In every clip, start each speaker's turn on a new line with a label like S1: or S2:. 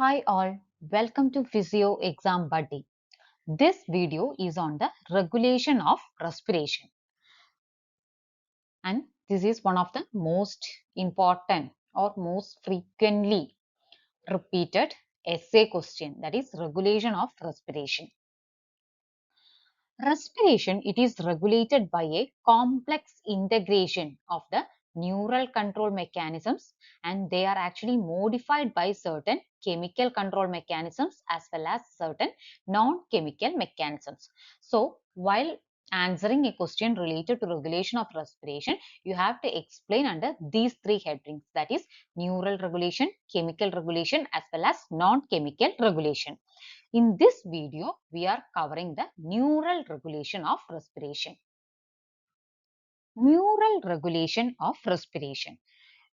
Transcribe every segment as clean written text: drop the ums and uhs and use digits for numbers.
S1: Hi all, welcome to Physio Exam Buddy. This video is on the regulation of respiration, and this is one of the most important or most frequently repeated essay question, that is regulation of respiration. Respiration, it is regulated by a complex integration of the neural control mechanisms, and they are actually modified by certain chemical control mechanisms as well as certain non-chemical mechanisms. So while answering a question related to regulation of respiration, you have to explain under these three headings, that is neural regulation, chemical regulation as well as non-chemical regulation. In this video, we are covering the neural regulation of respiration. Neural regulation of respiration.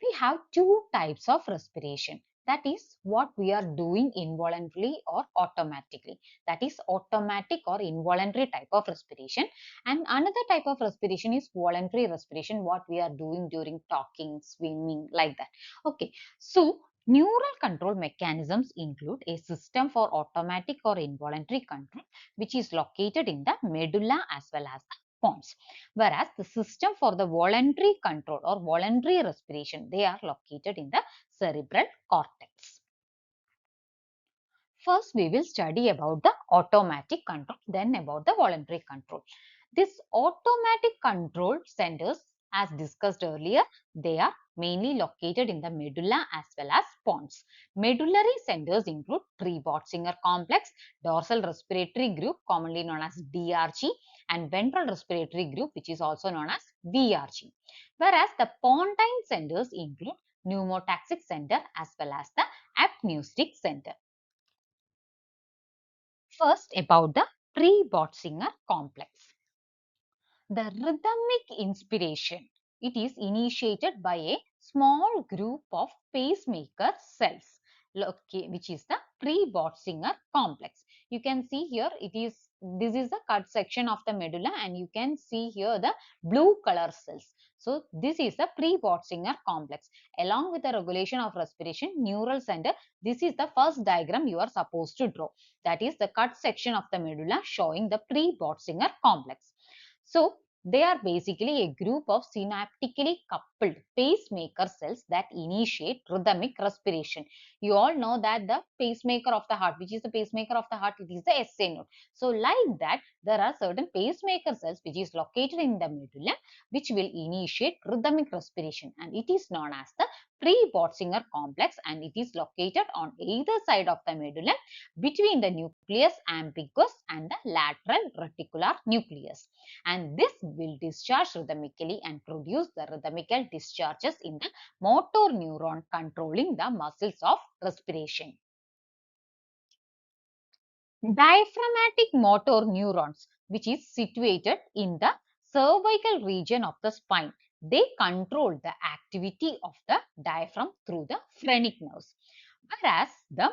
S1: We have two types of respiration. That is what we are doing involuntarily or automatically. That is automatic or involuntary type of respiration. And another type of respiration is voluntary respiration, what we are doing during talking, swimming, like that. Okay. So neural control mechanisms include a system for automatic or involuntary control, which is located in the medulla as well as the pons, whereas the system for the voluntary control or voluntary respiration, they are located in the cerebral cortex. First, we will study about the automatic control, then about the voluntary control. This automatic control centers, as discussed earlier, they are mainly located in the medulla as well as pons. Medullary centers include Pre-Bötzinger complex, dorsal respiratory group, commonly known as DRG, and ventral respiratory group, which is also known as VRG. Whereas the Pontine centers include pneumotaxic center as well as the apneustic center. First, about the Pre-Bötzinger complex. The rhythmic inspiration, it is initiated by a small group of pacemaker cells, which is the Pre-Bötzinger complex. You can see here this is the cut section of the medulla, and you can see here the blue color cells. So this is the Pre-Bötzinger complex. Along with the regulation of respiration, neural center, this is the first diagram you are supposed to draw. That is the cut section of the medulla showing the Pre-Bötzinger complex. So they are basically a group of synaptically coupled pacemaker cells that initiate rhythmic respiration. You all know that the pacemaker of the heart, which is the pacemaker of the heart, it is the SA node. So like that, there are certain pacemaker cells which is located in the medulla, which will initiate rhythmic respiration, and it is known as the Pre-Bötzinger complex, and it is located on either side of the medulla between the nucleus ambiguus and the lateral reticular nucleus, and this will discharge rhythmically and produce the rhythmical discharges in the motor neuron controlling the muscles of respiration. Diaphragmatic motor neurons, which is situated in the cervical region of the spine, they control the activity of the diaphragm through the phrenic nerves, whereas the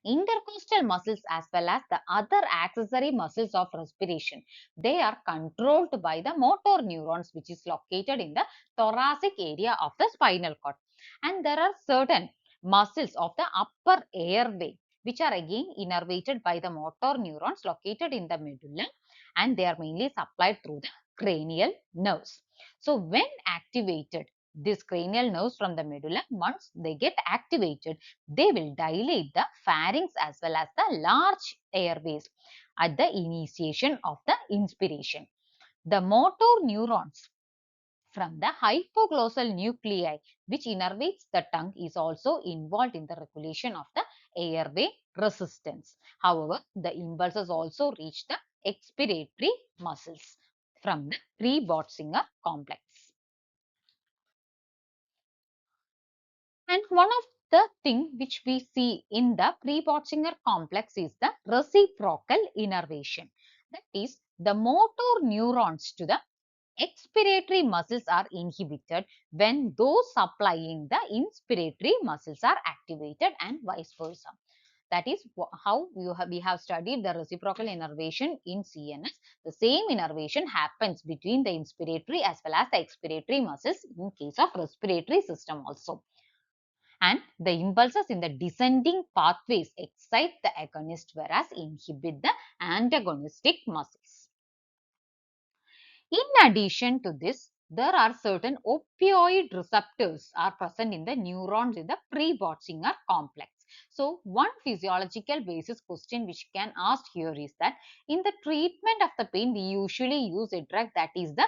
S1: intercostal muscles as well as the other accessory muscles of respiration, they are controlled by the motor neurons, which is located in the thoracic area of the spinal cord. And there are certain muscles of the upper airway which are again innervated by the motor neurons located in the medulla, and they are mainly supplied through the cranial nerves. So when activated, these cranial nerves from the medulla, once they get activated, they will dilate the pharynx as well as the large airways at the initiation of the inspiration. The motor neurons from the hypoglossal nuclei, which innervates the tongue, is also involved in the regulation of the airway resistance. However, the impulses also reach the expiratory muscles from the Pre-Bötzinger complex. And one of the thing which we see in the Pre-Bötzinger complex is the reciprocal innervation. That is, the motor neurons to the expiratory muscles are inhibited when those supplying the inspiratory muscles are activated, and vice versa. That is how we have studied the reciprocal innervation in CNS. The same innervation happens between the inspiratory as well as the expiratory muscles in case of respiratory system also. And the impulses in the descending pathways excite the agonist, whereas inhibit the antagonistic muscles. In addition to this, there are certain opioid receptors are present in the neurons in the Pre-Bötzinger complex. So, one physiological basis question which can ask here is that in the treatment of the pain, we usually use a drug that is the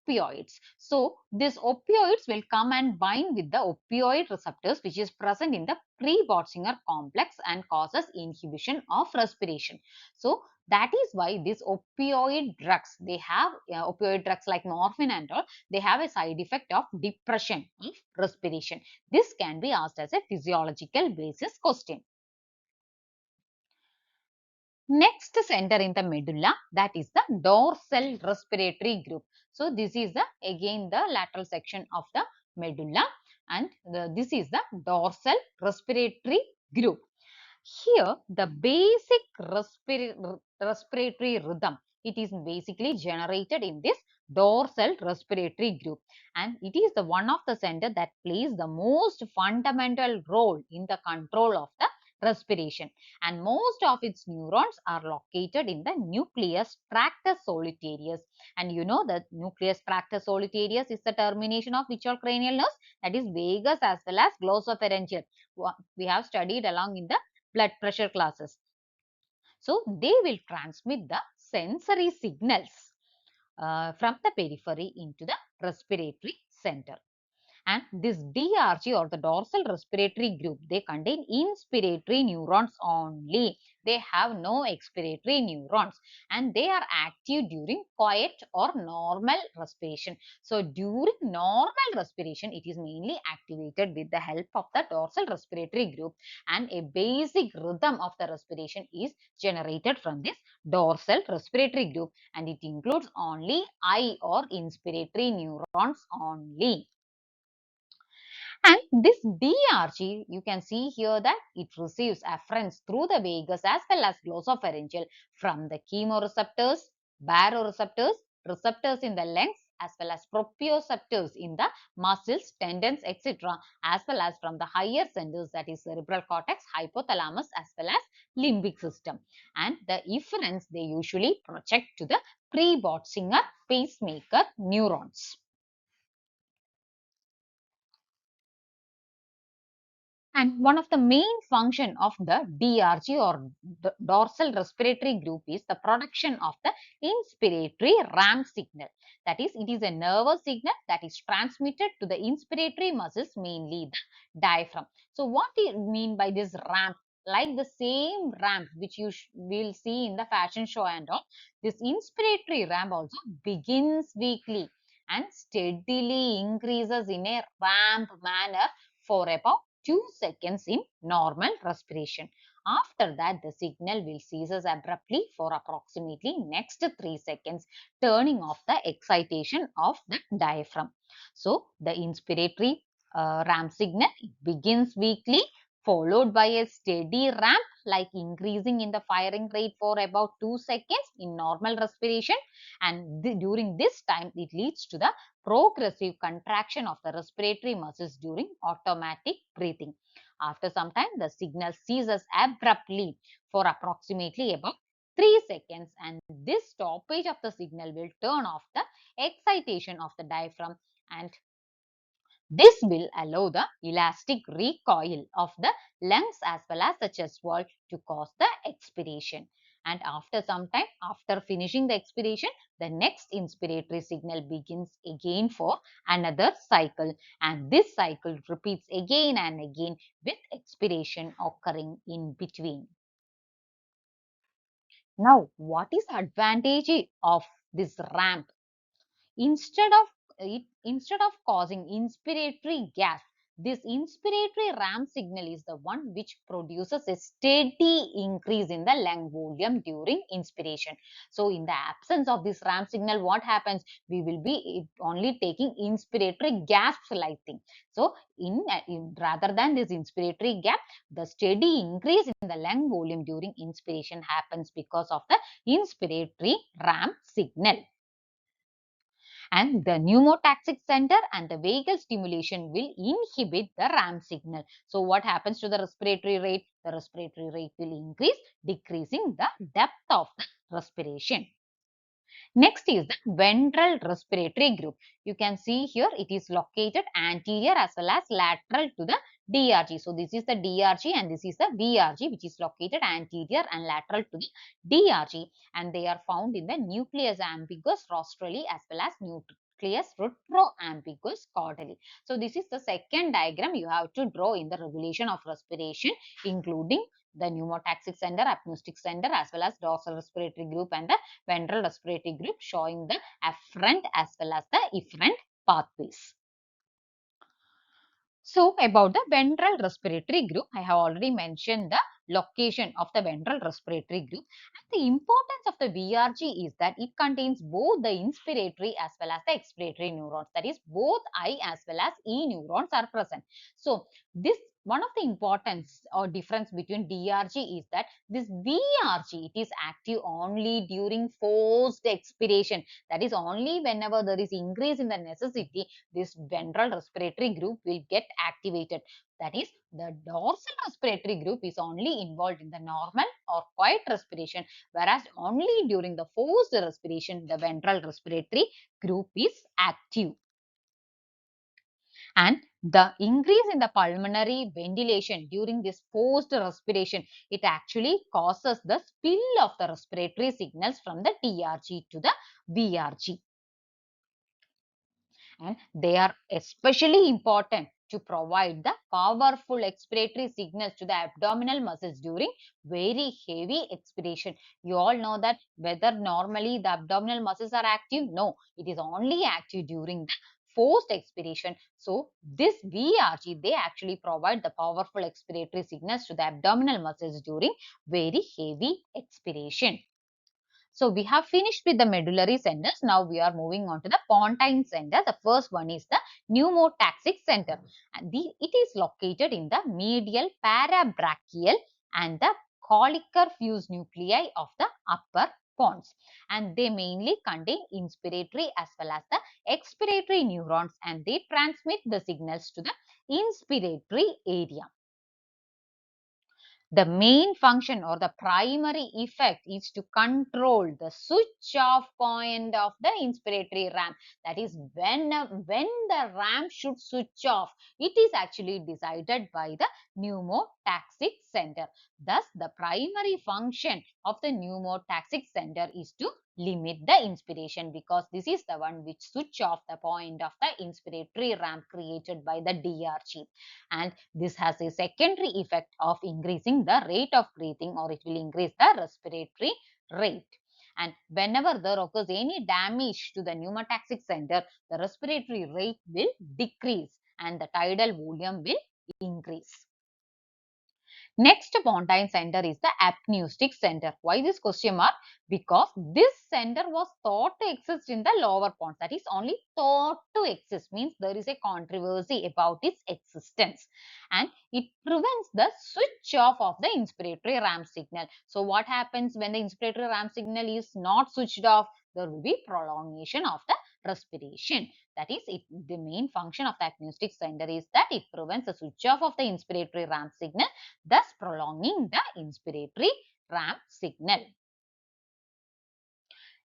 S1: opioids. So, these opioids will come and bind with the opioid receptors which is present in the Pre-Bötzinger complex and causes inhibition of respiration. So, that is why these opioid drugs, they have opioid drugs like morphine and all, they have a side effect of depression of respiration. This can be asked as a physiological basis question. Next center in the medulla, that is the dorsal respiratory group. So this is the again the lateral section of the medulla, and this is the dorsal respiratory group. Here, the basic respiratory rhythm, it is basically generated in this dorsal respiratory group, and it is the one of the center that plays the most fundamental role in the control of the respiration, and most of its neurons are located in the nucleus tractus solitarius. And you know that nucleus tractus solitarius is the termination of which all cranial nerves, that is vagus as well as glossopharyngeal. We have studied along in the blood pressure classes. So, they will transmit the sensory signals from the periphery into the respiratory center. And this DRG or the dorsal respiratory group, they contain inspiratory neurons only. They have no expiratory neurons, and they are active during quiet or normal respiration. So during normal respiration, it is mainly activated with the help of the dorsal respiratory group, and a basic rhythm of the respiration is generated from this dorsal respiratory group, and it includes only I or inspiratory neurons only. And this DRG, you can see here that it receives afferents through the vagus as well as glossopharyngeal from the chemoreceptors, baroreceptors, receptors in the lungs, as well as proprioceptors in the muscles, tendons, etc., as well as from the higher centers, that is cerebral cortex, hypothalamus, as well as limbic system. And the efferents, they usually project to the Pre-Bötzinger pacemaker neurons. And one of the main function of the DRG or the dorsal respiratory group is the production of the inspiratory ramp signal. That is, it is a nervous signal that is transmitted to the inspiratory muscles, mainly the diaphragm. So what do you mean by this ramp? Like the same ramp which you will see in the fashion show and all, this inspiratory ramp also begins weakly and steadily increases in a ramp manner for about 2 seconds in normal respiration. After that, the signal will ceases abruptly for approximately next 3 seconds, turning off the excitation of the diaphragm. So, the inspiratory ramp signal begins weakly, followed by a steady ramp, like increasing in the firing rate for about 2 seconds in normal respiration, and during this time it leads to the progressive contraction of the respiratory muscles during automatic breathing. After some time, the signal ceases abruptly for approximately about 3 seconds, and this stoppage of the signal will turn off the excitation of the diaphragm, and this will allow the elastic recoil of the lungs as well as the chest wall to cause the expiration. And after some time, after finishing the expiration, the next inspiratory signal begins again for another cycle. And this cycle repeats again and again with expiration occurring in between. Now, what is the advantage of this ramp? Instead of causing inspiratory gas, this inspiratory ramp signal is the one which produces a steady increase in the lung volume during inspiration. So in the absence of this ramp signal, what happens? We will be only taking inspiratory gas like thing. So rather than this inspiratory gap, the steady increase in the lung volume during inspiration happens because of the inspiratory ramp signal. And the pneumotaxic center and the vagal stimulation will inhibit the RAM signal. So what happens to the respiratory rate? The respiratory rate will increase, decreasing the depth of the respiration. Next is the ventral respiratory group. You can see here it is located anterior as well as lateral to the DRG. So this is the DRG and this is the VRG, which is located anterior and lateral to the DRG, and they are found in the nucleus ambiguous rostrally as well as nucleus retroambiguous caudally. So this is the second diagram you have to draw in the regulation of respiration, including the pneumotaxic center, apneustic center, as well as dorsal respiratory group and the ventral respiratory group, showing the afferent as well as the efferent pathways. So about the ventral respiratory group, I have already mentioned the location of the ventral respiratory group. And the importance of the VRG is that it contains both the inspiratory as well as the expiratory neurons. That is, both I as well as E neurons are present. So this one of the importance or difference between DRG is that this VRG, it is active only during forced expiration. That is, only whenever there is increase in the necessity, this ventral respiratory group will get activated. That is, the dorsal respiratory group is only involved in the normal or quiet respiration, whereas only during the forced respiration, the ventral respiratory group is active. And the increase in the pulmonary ventilation during this forced respiration, it actually causes the spill of the respiratory signals from the DRG to the VRG. And they are especially important to provide the powerful expiratory signals to the abdominal muscles during very heavy expiration. You all know that whether normally the abdominal muscles are active? No, it is only active during the forced expiration. So this VRG, they actually provide the powerful expiratory signals to the abdominal muscles during very heavy expiration. So we have finished with the medullary centers. Now we are moving on to the Pontine center. The first one is the pneumotaxic center. And it is located in the medial parabrachial and the colicar fuse nuclei of the upper pons. And they mainly contain inspiratory as well as the expiratory neurons, and they transmit the signals to the inspiratory area. The main function or the primary effect is to control the switch off point of the inspiratory ramp. That is, when the ramp should switch off, it is actually decided by the pneumotaxic center. Thus, the primary function of the pneumotaxic center is to limit the inspiration, because this is the one which switch off the point of the inspiratory ramp created by the DRG. And this has a secondary effect of increasing the rate of breathing, or it will increase the respiratory rate. And whenever there occurs any damage to the pneumotaxic center, the respiratory rate will decrease and the tidal volume will increase. Next Pontine center is the apneustic center. Why this question mark? Because this center was thought to exist in the lower pons. That is, only thought to exist, means there is a controversy about its existence, and it prevents the switch off of the inspiratory ramp signal. So what happens when the inspiratory ramp signal is not switched off? There will be prolongation of the respiration. That is, the main function of the apneustic center is that it prevents the switch off of the inspiratory ramp signal, thus prolonging the inspiratory ramp signal.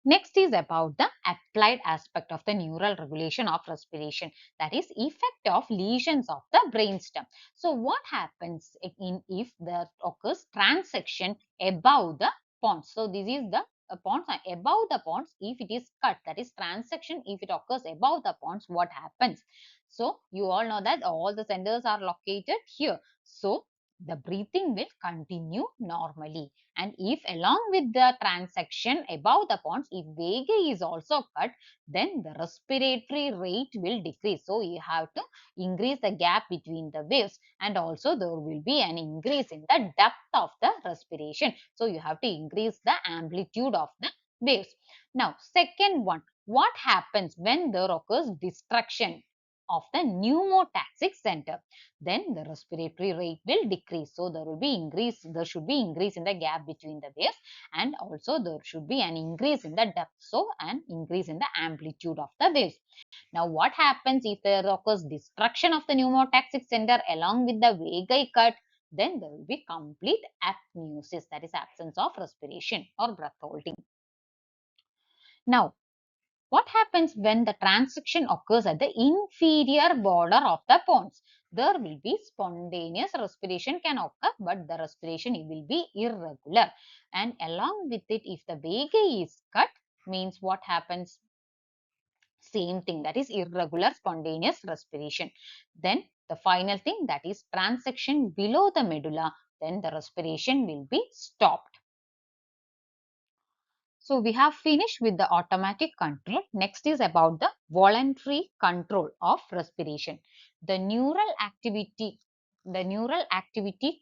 S1: Next is about the applied aspect of the neural regulation of respiration, that is, effect of lesions of the brainstem. So what happens if there occurs transection above the pons? So this is the pons above the pons. If it is cut, that is transection, if it occurs above the pons, what happens? So you all know that all the centers are located here. So the breathing will continue normally. And if along with the transection above the pons, if vega is also cut, then the respiratory rate will decrease. So you have to increase the gap between the waves, and also there will be an increase in the depth of the respiration. So you have to increase the amplitude of the waves. Now, second one, what happens when there occurs destruction of the pneumotaxic center. Then the respiratory rate will decrease. So there should be increase in the gap between the waves, and also there should be an increase in the depth. So an increase in the amplitude of the waves. Now what happens if there occurs destruction of the pneumotaxic center along with the vagi cut? Then there will be complete apneusis, that is absence of respiration or breath holding. Now, what happens when the transection occurs at the inferior border of the pons? There will be spontaneous respiration can occur, but the respiration will be irregular. And along with it, if the vagi is cut, means what happens? Same thing, that is irregular spontaneous respiration. Then the final thing, that is transection below the medulla, then the respiration will be stopped. So we have finished with the automatic control. Next is about the voluntary control of respiration. The neural activity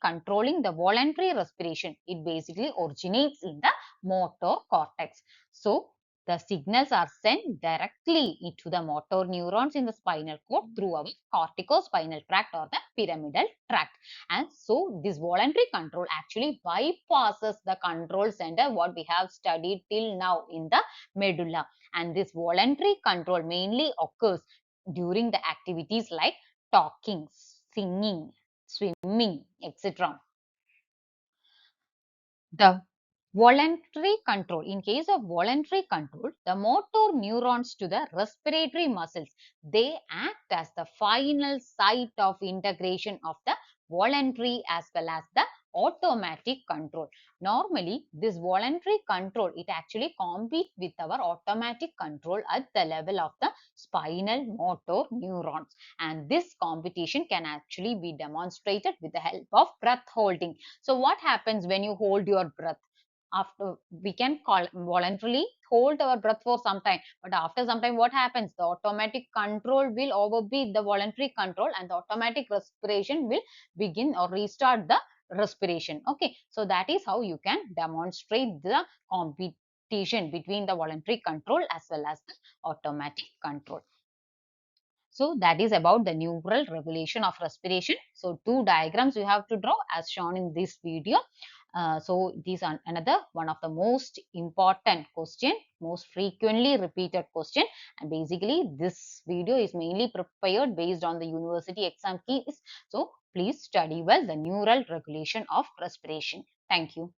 S1: controlling the voluntary respiration, it basically originates in the motor cortex. So the signals are sent directly into the motor neurons in the spinal cord through our corticospinal tract or the pyramidal tract. And so this voluntary control actually bypasses the control center what we have studied till now in the medulla. And this voluntary control mainly occurs during the activities like talking, singing, swimming, etc. The voluntary control. In case of voluntary control, the motor neurons to the respiratory muscles, they act as the final site of integration of the voluntary as well as the automatic control. Normally, this voluntary control, it actually competes with our automatic control at the level of the spinal motor neurons. And this competition can actually be demonstrated with the help of breath holding. So what happens when you hold your breath? After we can call voluntarily hold our breath for some time, but after some time what happens? The automatic control will overbeat the voluntary control, and the automatic respiration will begin or restart the respiration. Okay, so that is how you can demonstrate the competition between the voluntary control as well as the automatic control. So that is about the neural regulation of respiration. So two diagrams you have to draw as shown in this video. So these are another one of the most important question, most frequently repeated question. And basically this video is mainly prepared based on the university exam keys. So please study well the neural regulation of respiration. Thank you.